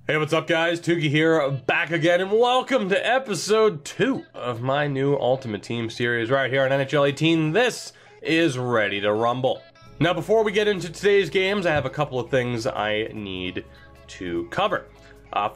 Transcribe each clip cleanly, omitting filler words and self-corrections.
Hey, what's up guys? Tuki here, back again, and welcome to episode 2 of my new Ultimate Team series right here on NHL 18. This is Ready to Rumble. Now, before we get into today's games, I have a couple of things I need to cover.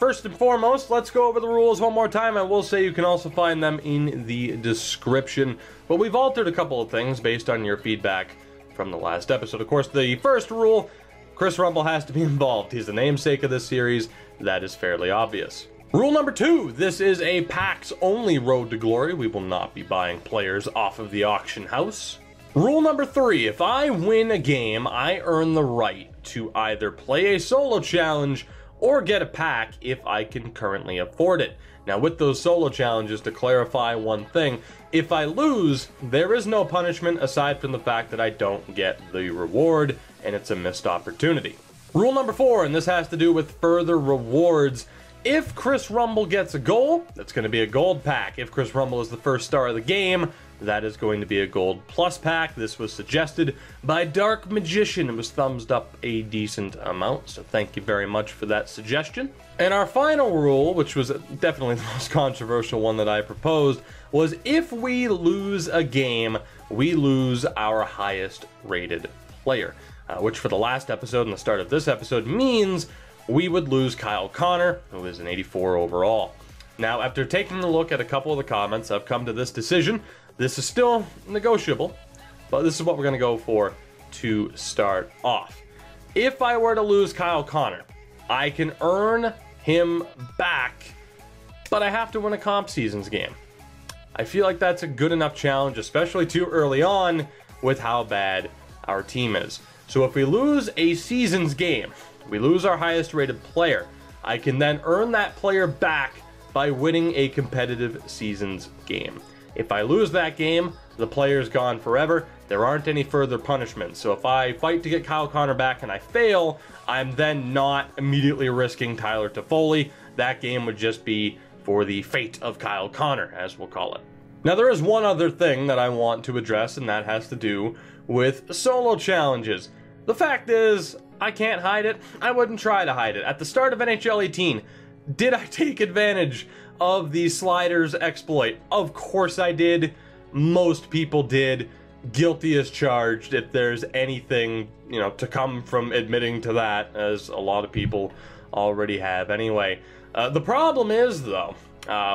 First and foremost, let's go over the rules one more time. I will say you can also find them in the description, but we've altered a couple of things based on your feedback from the last episode. Of course, the first rule, Chris Rumble has to be involved. He's the namesake of this series. That is fairly obvious. Rule number 2, this is a packs only road to glory. We will not be buying players off of the auction house. Rule number 3, if I win a game, I earn the right to either play a solo challenge or get a pack if I can currently afford it. Now, with those solo challenges, to clarify one thing, if I lose, there is no punishment aside from the fact that I don't get the reward and it's a missed opportunity. Rule number 4, and this has to do with further rewards. If Chris Rumble gets a goal, that's going to be a gold pack. If Chris Rumble is the first star of the game, that is going to be a gold plus pack. This was suggested by Dark Magician. It was thumbs up a decent amount, so thank you very much for that suggestion. And our final rule, which was definitely the most controversial one that I proposed, was if we lose a game, we lose our highest rated player. Which for the last episode and the start of this episode means we would lose Kyle Connor, who is an 84 overall. Now, after taking a look at a couple of the comments, I've come to this decision. This is still negotiable, but this is what we're going to go for to start off. If I were to lose Kyle Connor, I can earn him back, but I have to win a comp seasons game. I feel like that's a good enough challenge, especially too early on with how bad our team is. So if we lose a seasons game, we lose our highest rated player, I can then earn that player back by winning a competitive seasons game. If I lose that game, the player's gone forever. There aren't any further punishments. So if I fight to get Kyle Connor back and I fail, I'm then not immediately risking Tyler Toffoli. That game would just be for the fate of Kyle Connor, as we'll call it. Now, there is one other thing that I want to address, and that has to do with solo challenges. The fact is, I can't hide it. I wouldn't try to hide it. At the start of NHL 18, did I take advantage of the sliders exploit? Of course I did. Most people did. Guilty as charged if there's anything, to come from admitting to that, as a lot of people already have anyway. The problem is, though,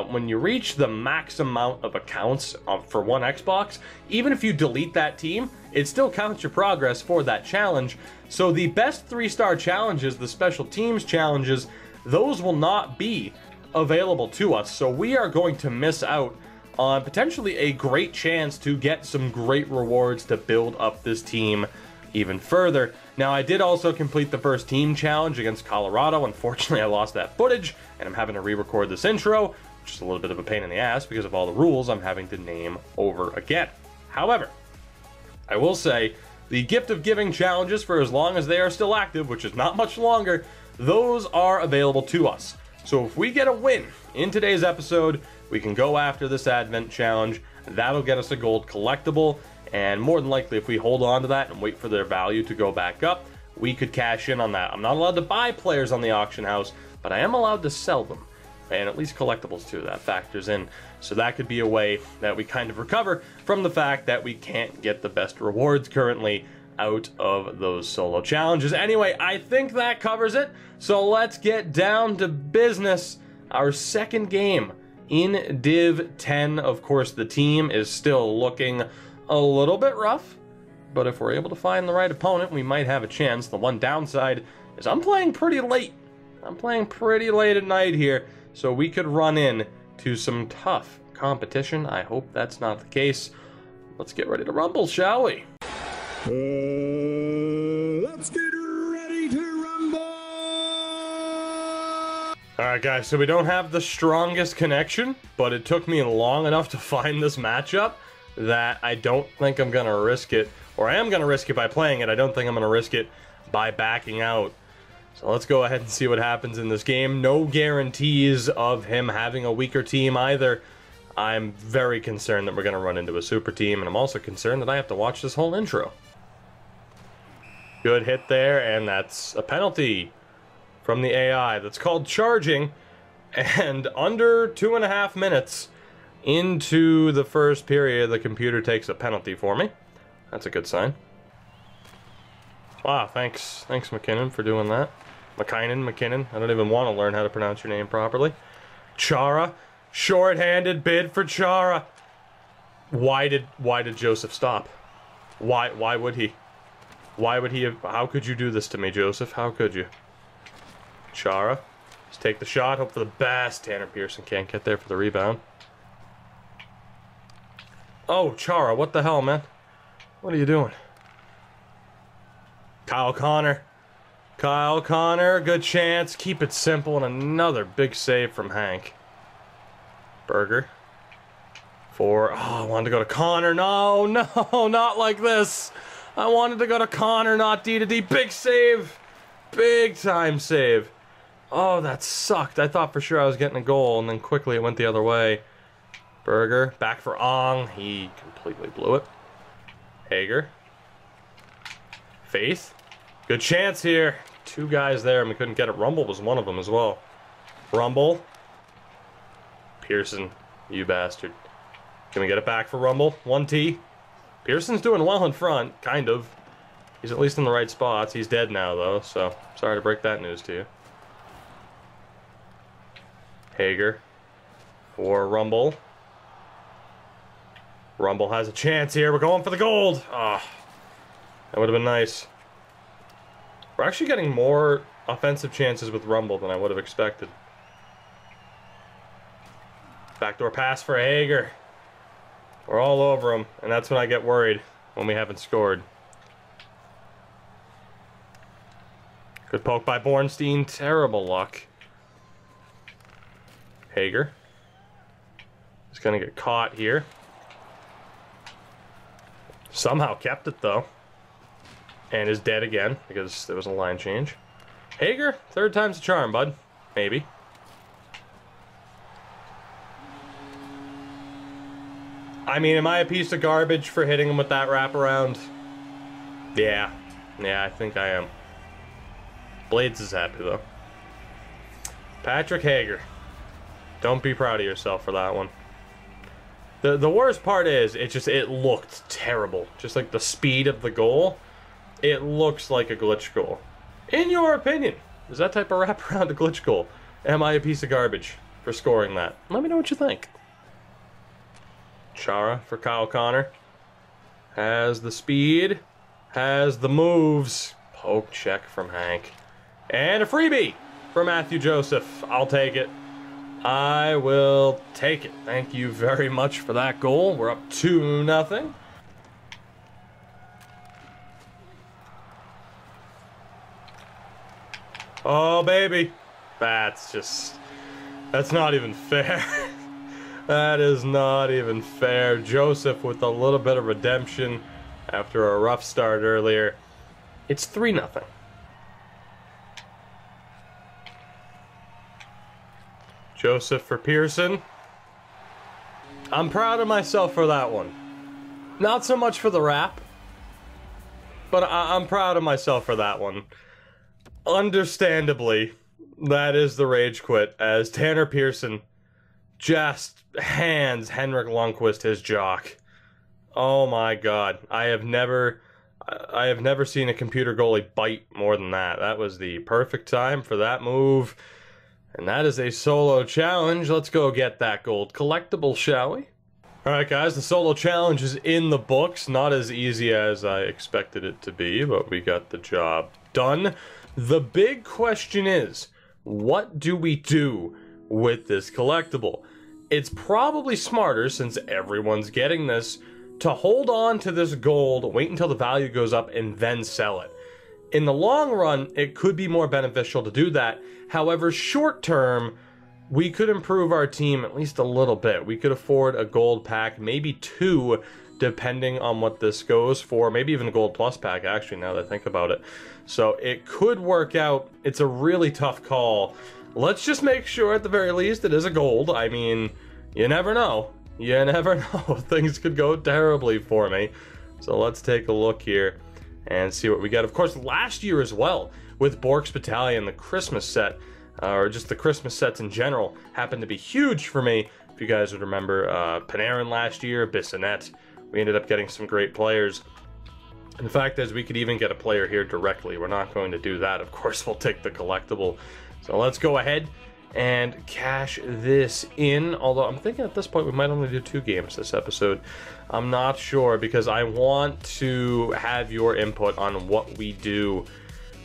when you reach the max amount of accounts for one Xbox, even if you delete that team, it still counts your progress for that challenge. So the best 3-star challenges, the special teams challenges, those will not be available to us. So we are going to miss out on potentially a great chance to get some great rewards to build up this team even further. Now, I did also complete the first team challenge against Colorado. Unfortunately, I lost that footage, and I'm having to re-record this intro, which is a little bit of a pain in the ass because of all the rules I'm having to name over again. However, I will say the gift of giving challenges, for as long as they are still active, which is not much longer, those are available to us. So if we get a win in today's episode, we can go after this Advent challenge. That'll get us a gold collectible. And more than likely, if we hold on to that and wait for their value to go back up, we could cash in on that. I'm not allowed to buy players on the auction house, but I am allowed to sell them. And at least collectibles too, that factors in. So that could be a way that we kind of recover from the fact that we can't get the best rewards currently out of those solo challenges. Anyway, I think that covers it. So let's get down to business. Our second game in Div 10. Of course, the team is still looking a little bit rough, but if we're able to find the right opponent, we might have a chance. The one downside is I'm playing pretty late. I'm playing pretty late at night here, so we could run in to some tough competition. I hope that's not the case. Let's get ready to rumble, shall we? Let's get ready to rumble! Alright guys, so we don't have the strongest connection, but it took me long enough to find this matchup that I don't think I'm going to risk it. Or I am going to risk it by playing it. I don't think I'm going to risk it by backing out. So let's go ahead and see what happens in this game. No guarantees of him having a weaker team either. I'm very concerned that we're going to run into a super team, and I'm also concerned that I have to watch this whole intro. Good hit there, and that's a penalty from the AI that's called charging, and under 2.5 minutes into the first period, the computer takes a penalty for me. That's a good sign. Wow, thanks McKinnon for doing that. McKinnon. I don't even want to learn how to pronounce your name properly. Chara, short-handed bid for Chara. Why did Joseph stop? Why would he? Why would he have, how could you do this to me, Joseph? How could you? Chara, just take the shot, hope for the best. Tanner Pearson can't get there for the rebound. Oh, Chara, what the hell, man? What are you doing? Kyle Connor, good chance. Keep it simple, and another big save from Hank. Berger. Oh, I wanted to go to Connor. No, not like this. I wanted to go to Connor, not D to D. Big save. Big time save. Oh, that sucked. I thought for sure I was getting a goal, and then quickly it went the other way. Berger, back for Ong. He completely blew it. Hager. Faith. Good chance here. Two guys there, and we couldn't get it. Rumble was one of them as well. Rumble. Pearson, you bastard. Can we get it back for Rumble? 1T. Pearson's doing well in front, kind of. He's at least in the right spots. He's dead now, though, so sorry to break that news to you. Hager for Rumble. Rumble has a chance here. We're going for the gold. Ah, that would have been nice. We're actually getting more offensive chances with Rumble than I would have expected. Backdoor pass for Hager. We're all over him, and that's when I get worried, when we haven't scored. Good poke by Bornstein. Terrible luck. Hager. He's going to get caught here. Somehow kept it, though. And is dead again, because there was a line change. Hager, third time's a charm, bud. Maybe. I mean, am I a piece of garbage for hitting him with that wraparound? Yeah, I think I am. Blades is happy, though. Patrick Hager. Don't be proud of yourself for that one. The worst part is, it looked terrible. Just like the speed of the goal, it looks like a glitch goal. In your opinion, is that type of wraparound a glitch goal? Am I a piece of garbage for scoring that? Let me know what you think. Chara for Kyle Connor. Has the speed. Has the moves. Poke check from Hank. And a freebie for Matthew Joseph. I'll take it. I will take it. Thank you very much for that goal. We're up 2-0. Oh, baby. That's not even fair. That is not even fair. Joseph with a little bit of redemption after a rough start earlier. It's 3-0. Joseph for Pearson. I'm proud of myself for that one. Not so much for the wrap, but I'm proud of myself for that one. Understandably, that is the rage quit, as Tanner Pearson just hands Henrik Lundqvist his jock. Oh my god. I have never seen a computer goalie bite more than that. That was the perfect time for that move. And that is a solo challenge. Let's go get that gold collectible, shall we? Alright guys, the solo challenge is in the books. Not as easy as I expected it to be, but we got the job done. The big question is, what do we do with this collectible? It's probably smarter, since everyone's getting this, to hold on to this gold, wait until the value goes up, and then sell it. In the long run, it could be more beneficial to do that. However, short term, we could improve our team at least a little bit. We could afford a gold pack, maybe 2, depending on what this goes for. Maybe even a gold plus pack, actually, now that I think about it. So it could work out. It's a really tough call. Let's just make sure, at the very least, it is a gold. I mean, you never know. You never know. Things could go terribly for me. So let's take a look here and see what we get. Of course, last year as well, with Bork's Battalion. The Christmas set, or just the Christmas sets in general, happened to be huge for me. If you guys would remember Panarin last year, Bissonnette, we ended up getting some great players. And the fact is, we could even get a player here directly. We're not going to do that. Of course, we'll take the collectible. So let's go ahead and cash this in. Although I'm thinking at this point we might only do 2 games this episode. I'm not sure because I want to have your input on what we do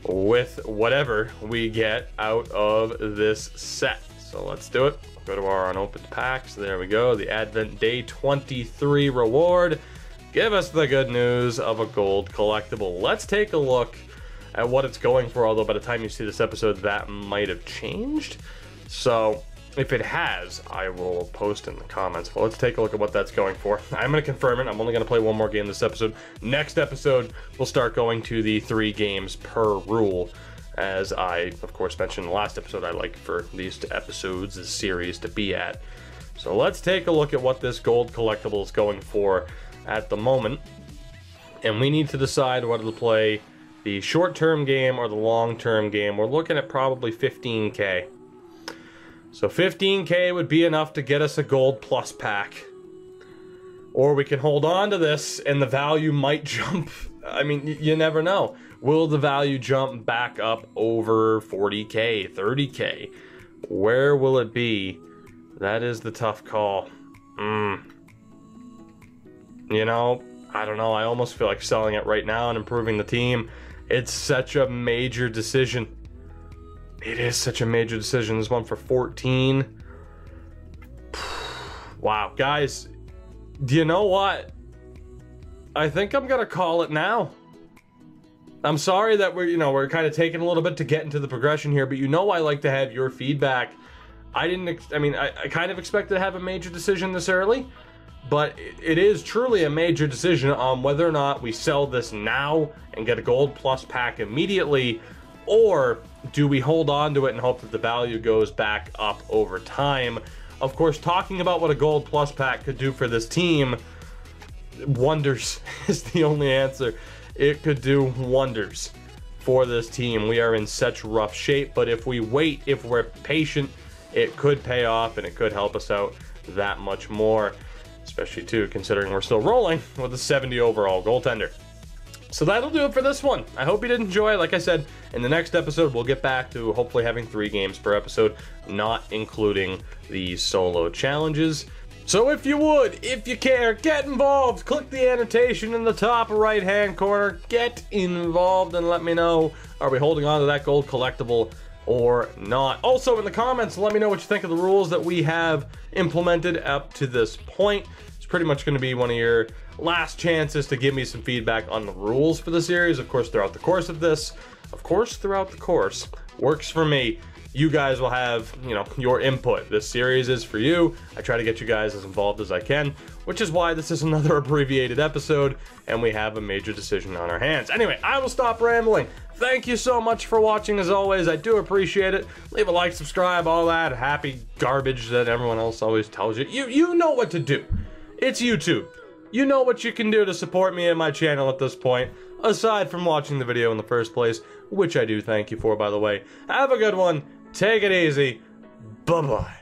with whatever we get out of this set. So let's do it. Go to our unopened packs. There we go. The Advent Day 23 reward. Give us the good news of a gold collectible. Let's take a look at what it's going for, although by the time you see this episode, that might have changed. So if it has, I will post in the comments. But let's take a look at what that's going for. I'm going to confirm it. I'm only going to play 1 more game this episode. Next episode, we'll start going to the 3 games per rule. As I, of course, mentioned in the last episode, I like for these episodes, this series, to be at. So let's take a look at what this gold collectible is going for at the moment. And we need to decide whether to play the short-term game or the long-term game. We're looking at probably 15K. So 15K would be enough to get us a gold plus pack. Or we can hold on to this and the value might jump. I mean, you never know. Will the value jump back up over 40K, 30K? Where will it be? That is the tough call. You know, I don't know. I almost feel like selling it right now and improving the team. It's such a major decision. It is such a major decision. This one for 14. Wow, guys, do you know what? I think I'm gonna call it now. I'm sorry that we're kind of taking a little bit to get into the progression here, but I like to have your feedback. I kind of expected to have a major decision this early, but it is truly a major decision on whether or not we sell this now and get a gold plus pack immediately, or do we hold on to it and hope that the value goes back up over time? Of course, talking about what a gold plus pack could do for this team, wonders is the only answer. It could do wonders for this team. We are in such rough shape, but if we wait, if we're patient, it could pay off and it could help us out that much more, especially too considering we're still rolling with a 70 overall goaltender. So that'll do it for this one. I hope you did enjoy. Like I said, in the next episode, we'll get back to hopefully having 3 games per episode, not including the solo challenges. So if you would, if you care, get involved. Click the annotation in the top right-hand corner. Get involved and let me know, are we holding on to that gold collectible or not? Also in the comments, let me know what you think of the rules that we have implemented up to this point. It's pretty much going to be one of your last chances to give me some feedback on the rules for the series. Of course, throughout the course of this, works for me. You guys will have, your input. This series is for you. I try to get you guys as involved as I can, which is why this is another abbreviated episode and we have a major decision on our hands. Anyway, I will stop rambling. Thank you so much for watching as always. I do appreciate it. Leave a like, subscribe, all that happy garbage that everyone else always tells you. You know what to do. It's YouTube. You know what you can do to support me and my channel at this point, aside from watching the video in the first place, which I do thank you for, by the way. Have a good one. Take it easy. Bye-bye.